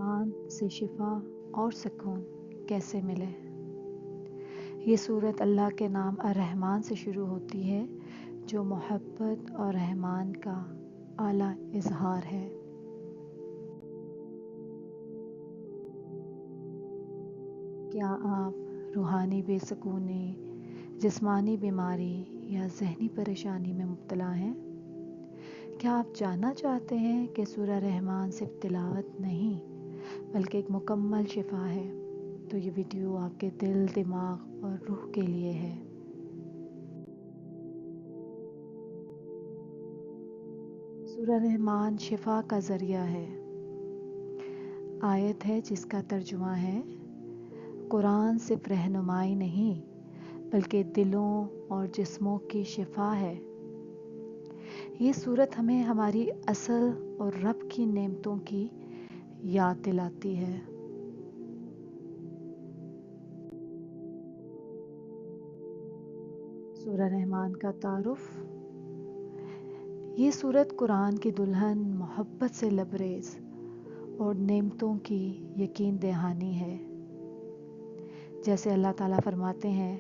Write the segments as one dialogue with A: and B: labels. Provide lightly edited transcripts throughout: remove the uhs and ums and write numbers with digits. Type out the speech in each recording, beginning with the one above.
A: रहमान से शिफा और सुकून कैसे मिले। ये सूरत अल्लाह के नाम अर्रहमान से शुरू होती है, जो मोहब्बत और रहमान का आला इजहार है। क्या आप रूहानी बेसुकूनी, जिस्मानी बीमारी या जहनी परेशानी में मुब्तला हैं? क्या आप जानना चाहते हैं कि सूरह रहमान सिर्फ तिलावत नहीं बल्कि एक मुकम्मल शिफा है? तो ये वीडियो आपके दिल, दिमाग और रूह के लिए है। सूरह रहमान शिफा का ज़रिया है। आयत है जिसका तर्जुमा है, कुरान सिर्फ रहनुमाई नहीं बल्कि दिलों और जिस्मों की शिफा है। ये सूरत हमें हमारी असल और रब की नेमतों की याद दिलाती है। सूरह रहमान का तारुफ। ये सूरत कुरान की दुल्हन, मोहब्बत से लबरेज और नेमतों की यकीन दहानी है। जैसे अल्लाह ताला फरमाते हैं,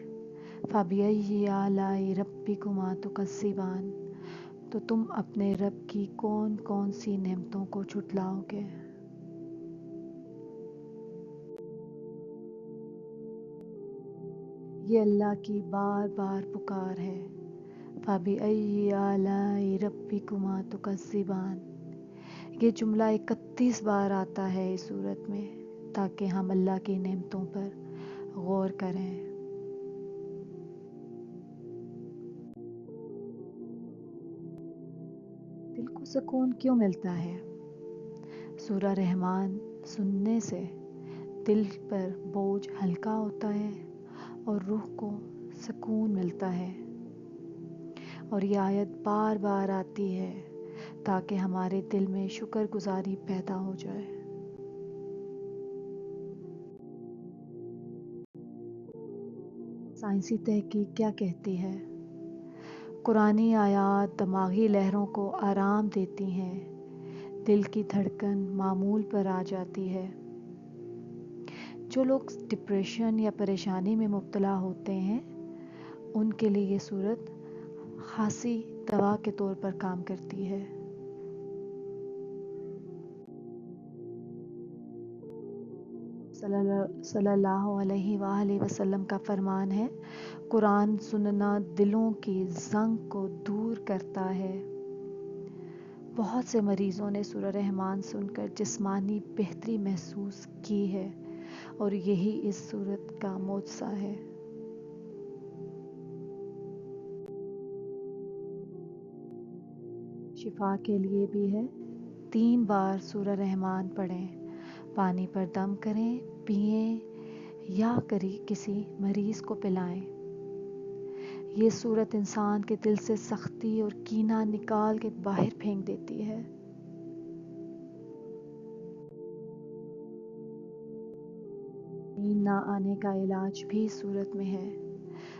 A: फ़बिअय्यि आलाइ रब्बिकुमा तुकज़्ज़िबान, तो तुम अपने रब की कौन कौन सी नेमतों को छुटलाओगे। ये अल्लाह की बार बार पुकार है, फ़बिअय्यि आलाइ रब्बिकुमा तुकज़्ज़िबान। ये जुमला 31 बार आता है इस सूरत में, ताकि हम अल्लाह की नेमतों पर गौर करें। दिल को सुकून क्यों मिलता है? सूरह रहमान सुनने से दिल पर बोझ हल्का होता है और रूह को सुकून मिलता है। और ये आयत बार बार आती है ताकि हमारे दिल में शुक्रगुजारी पैदा हो जाए। साइंसी तहकीक क्या कहती है? कुरानी आयात दिमागी लहरों को आराम देती हैं, दिल की धड़कन मामूल पर आ जाती है। जो लोग डिप्रेशन या परेशानी में मुब्तला होते हैं, उनके लिए ये सूरत खासी दवा के तौर पर काम करती है। सल्लल्लाहु अलैहि वसल्लम का फरमान है, कुरान सुनना दिलों की जंग को दूर करता है। बहुत से मरीज़ों ने सूरह रहमान सुनकर जिस्मानी बेहतरी महसूस की है और यही इस सूरत का मोजज़ा है। शिफा के लिए भी है। 3 बार सूरह रहमान पढ़ें, पानी पर दम करें, पिएं या किसी मरीज़ को पिलाएं। ये सूरत इंसान के दिल से सख्ती और कीना निकाल के बाहर फेंक देती है। नींद ना आने का इलाज भी इस सूरत में है।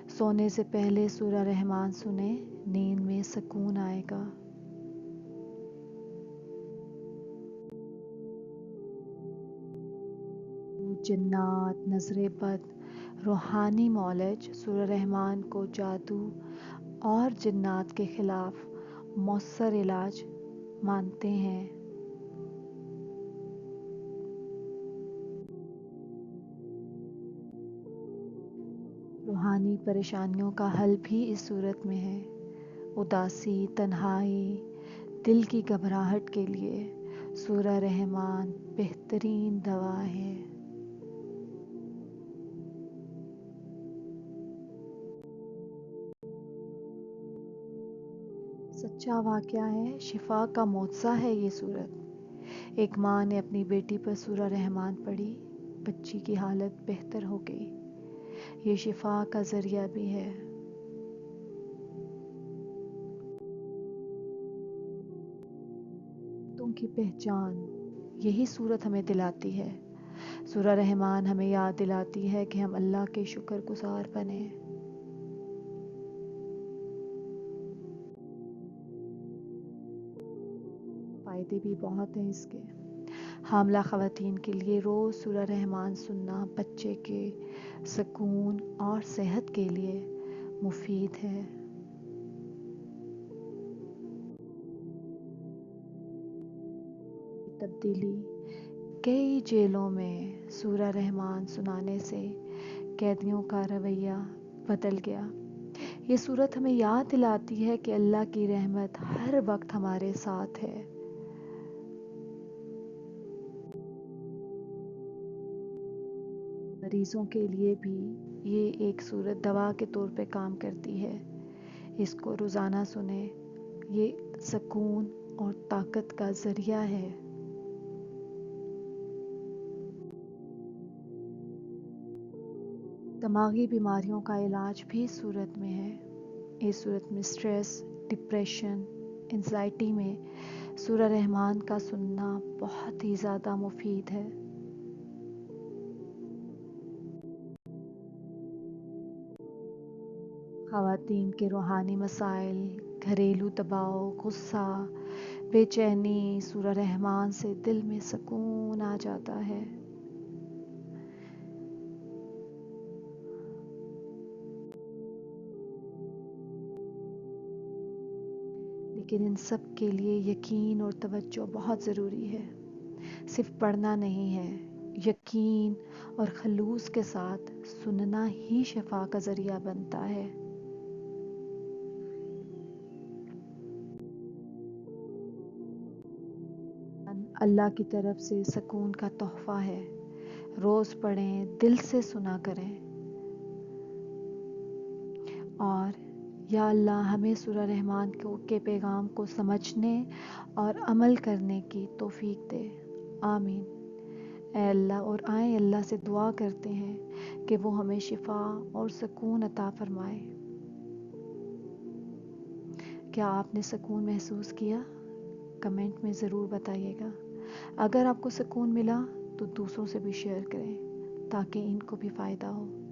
A: सोने से पहले सूरह रहमान सुने, नींद में सुकून आएगा। जिन्नात, नज़रे बद, रूहानी मौलज सूरह रहमान को जादू और जिन्नात के खिलाफ मौसर इलाज मानते हैं। रूहानी परेशानियों का हल भी इस सूरत में है। उदासी, तन्हाई, दिल की घबराहट के लिए सूरह रहमान बेहतरीन दवा है। सच्चा वाक़या है, शिफा का मोज़ा है ये सूरत। एक माँ ने अपनी बेटी पर सूरह रहमान पढ़ी, बच्ची की हालत बेहतर हो गई। ये शिफा का ज़रिया भी है। की पहचान यही सूरत हमें दिलाती है। सूरह रहमान हमें याद दिलाती है कि हम अल्लाह के शुक्रगुजार बने। फ़ायदे भी बहुत हैं इसके। حاملہ خواتین کے لیے روز سورہ رحمان سننا بچے کے سکون اور صحت کے لیے مفید ہے۔ تبدیلی: کئی جیلوں میں سورہ رحمان سنانے سے قیدیوں کا رویہ بدل گیا۔ یہ سورت ہمیں یاد دلاتی ہے کہ اللہ کی رحمت ہر وقت ہمارے ساتھ ہے۔ مریضوں کے لیے بھی یہ ایک سورت دوا کے طور پہ کام کرتی ہے۔ اس کو روزانہ سنیں، یہ سکون اور طاقت کا ذریعہ ہے۔ دماغی بیماریوں کا علاج بھی اس صورت میں ہے۔ اس صورت میں سٹریس، ڈپریشن، انزائٹی میں سورہ رحمان کا سننا بہت ہی زیادہ مفید ہے۔ خواتین کے روحانی مسائل، گھریلو دباؤ، غصہ، بے چینی، سورہ رحمان سے دل میں سکون آ جاتا ہے۔ لیکن ان سب کے لیے یقین اور توجہ بہت ضروری ہے۔ صرف پڑھنا نہیں ہے، یقین اور خلوص کے ساتھ سننا ہی شفا کا ذریعہ بنتا ہے۔ اللہ کی طرف سے سکون کا تحفہ ہے۔ روز پڑھیں، دل سے سنا کریں، اور یا اللہ ہمیں سورہ رحمان کے پیغام کو سمجھنے اور عمل کرنے کی توفیق دے، آمین۔ اے اللہ، اور آئیں اللہ سے دعا کرتے ہیں کہ وہ ہمیں شفا اور سکون عطا فرمائے۔ کیا آپ نے سکون محسوس کیا؟ کمنٹ میں ضرور بتائیے گا۔ اگر آپ کو سکون ملا تو دوسروں سے بھی شیئر کریں تاکہ ان کو بھی فائدہ ہو۔